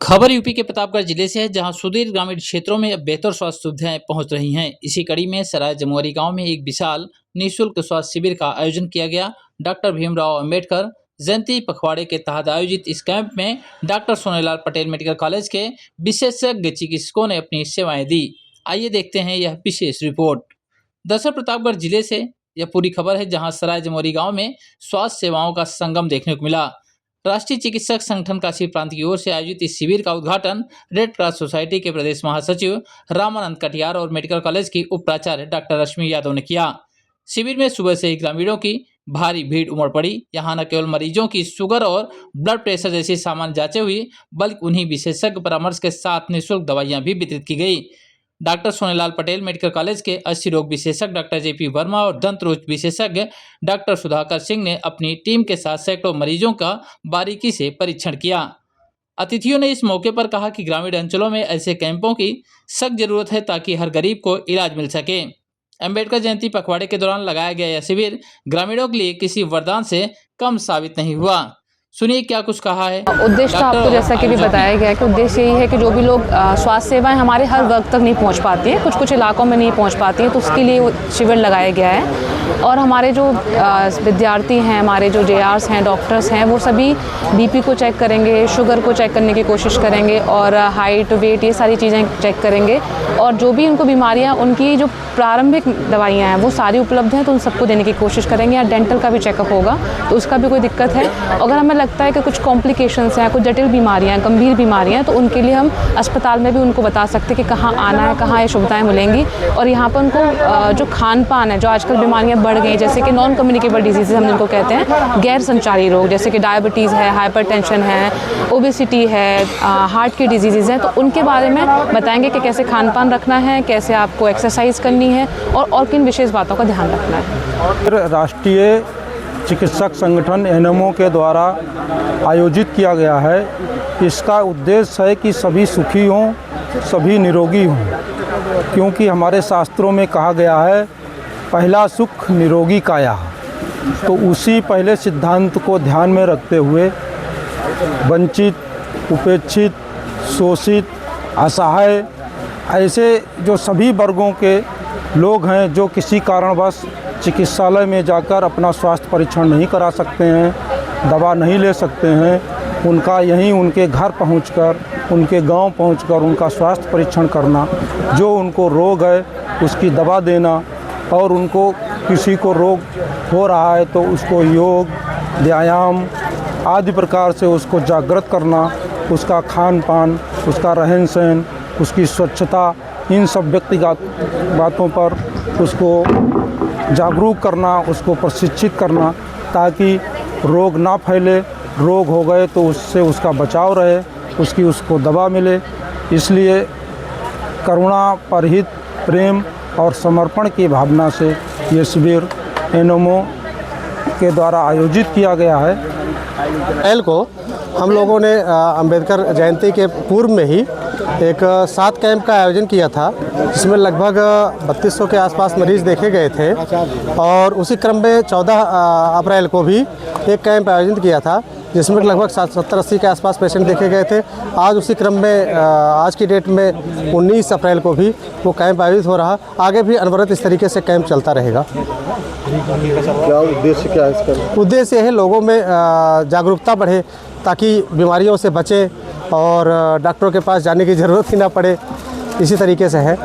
खबर यूपी के प्रतापगढ़ जिले से है, जहां सुदूर ग्रामीण क्षेत्रों में अब बेहतर स्वास्थ्य सुविधाएं पहुंच रही हैं। इसी कड़ी में सराय जमुआरी गांव में एक विशाल निःशुल्क स्वास्थ्य शिविर का आयोजन किया गया। डॉक्टर भीमराव अंबेडकर जयंती पखवाड़े के तहत आयोजित इस कैंप में doctor Sonelal Patel medical college के विशेषज्ञ चिकित्सकों ने अपनी सेवाएं दी। आइए देखते हैं यह विशेष रिपोर्ट। दरअसल प्रतापगढ़ जिले से यह पूरी खबर है, जहां सराय जमुआरी गांव में स्वास्थ्य सेवाओं का संगम देखने को मिला। राष्ट्रीय चिकित्सक संगठन काशी प्रांत की ओर से आयोजित इस शिविर का उद्घाटन रेड क्रॉस सोसाइटी के प्रदेश महासचिव रामानंद कटियार और मेडिकल कॉलेज की उप प्राचार्य डॉक्टर रश्मि यादव ने किया। शिविर में सुबह से ही ग्रामीणों की भारी भीड़ उमड़ पड़ी। यहाँ न केवल मरीजों की शुगर और ब्लड प्रेशर जैसी सामान्य जांचें हुई, बल्कि उन्हीं विशेषज्ञ परामर्श के साथ निःशुल्क दवाइयां भी वितरित की गई। Doctor Sonelal Patel medical college के अस्सी रोग विशेषज्ञ डॉक्टर जेपी वर्मा और दंत रोग विशेषज्ञ डॉक्टर सुधाकर सिंह ने अपनी टीम के साथ सैकड़ों मरीजों का बारीकी से परीक्षण किया। अतिथियों ने इस मौके पर कहा कि ग्रामीण अंचलों में ऐसे कैंपों की सख्त जरूरत है, ताकि हर गरीब को इलाज मिल सके। अंबेडकर जयंती पखवाड़े के दौरान लगाया गया यह शिविर ग्रामीणों के लिए किसी वरदान से कम साबित नहीं हुआ। सुनिए क्या कुछ कहा है। उद्देश्य तो आपको जैसा कि भी बताया गया है कि उद्देश्य यही है कि जो भी लोग स्वास्थ्य सेवाएं हमारे हर वर्ग तक नहीं पहुंच पाती हैं, कुछ कुछ इलाकों में नहीं पहुंच पाती हैं, तो उसके लिए शिविर लगाया गया है। और हमारे जो विद्यार्थी हैं, हमारे जो JRs हैं, डॉक्टर्स हैं, वो सभी BP को चेक करेंगे, शुगर को चेक करने की कोशिश करेंगे और हाइट वेट ये सारी चीज़ें चेक करेंगे। और जो भी उनको बीमारियां, उनकी जो प्रारंभिक दवाइयाँ हैं वो सारी उपलब्ध हैं, तो उन सबको देने की कोशिश करेंगे। या डेंटल का भी चेकअप होगा तो उसका भी कोई दिक्कत है, अगर हमें लगता है कि कुछ कॉम्प्लिकेशंस हैं, कुछ जटिल बीमारियां, गंभीर बीमारियां हैं, तो उनके लिए हम अस्पताल में भी उनको बता सकते हैं कि कहाँ आना है, कहाँ ये सुविधाएं मिलेंगी। और यहाँ पर उनको जो खान पान है, जो आजकल बीमारियां बढ़ गई, जैसे कि नॉन कम्युनिकेबल डिजीज़ हम जिनको कहते हैं, गैर संचारी रोग, जैसे कि डायबिटीज़ है, हाइपरटेंशन है, ओबेसिटी है, हार्ट की डिजीज़ हैं, तो उनके बारे में बताएंगे कि कैसे खान पान रखना है, कैसे आपको एक्सरसाइज करनी है और किन विशेष बातों का ध्यान रखना है। राष्ट्रीय चिकित्सक संगठन NMO के द्वारा आयोजित किया गया है। इसका उद्देश्य है कि सभी सुखी हों, सभी निरोगी हों, क्योंकि हमारे शास्त्रों में कहा गया है पहला सुख निरोगी काया। तो उसी पहले सिद्धांत को ध्यान में रखते हुए वंचित, उपेक्षित, शोषित, असहाय, ऐसे जो सभी वर्गों के लोग हैं जो किसी कारणवश चिकित्सालय में जाकर अपना स्वास्थ्य परीक्षण नहीं करा सकते हैं, दवा नहीं ले सकते हैं, उनका यहीं उनके घर पहुंचकर, उनके गांव पहुंचकर उनका स्वास्थ्य परीक्षण करना, जो उनको रोग है उसकी दवा देना, और उनको किसी को रोग हो रहा है तो उसको योग, व्यायाम आदि प्रकार से उसको जागृत करना, उसका खान पान, उसका रहन सहन, उसकी स्वच्छता, इन सब व्यक्तिगत बातों पर उसको जागरूक करना, उसको प्रशिक्षित करना, ताकि रोग ना फैले, रोग हो गए तो उससे उसका बचाव रहे, उसको दवा मिले। इसलिए करुणा, परहित, प्रेम और समर्पण की भावना से ये शिविर NMO के द्वारा आयोजित किया गया है। पहल को हम लोगों ने अंबेडकर जयंती के पूर्व में ही एक 7 कैंप का आयोजन किया था, जिसमें लगभग 3200 के आसपास मरीज देखे गए थे। और उसी क्रम में 14 अप्रैल को भी एक कैंप आयोजित किया था, जिसमें लगभग 70-80 के आसपास पेशेंट देखे गए थे। आज उसी क्रम में आज की डेट में 19 अप्रैल को भी वो कैंप आयोजित हो रहा। आगे भी अनवरत इस तरीके से कैंप चलता रहेगा। क्या उद्देश्य क्या है इसका? उद्देश्य है लोगों में जागरूकता बढ़े, ताकि बीमारियों से बचें और डॉक्टरों के पास जाने की ज़रूरत ही ना पड़े। इसी तरीके से है।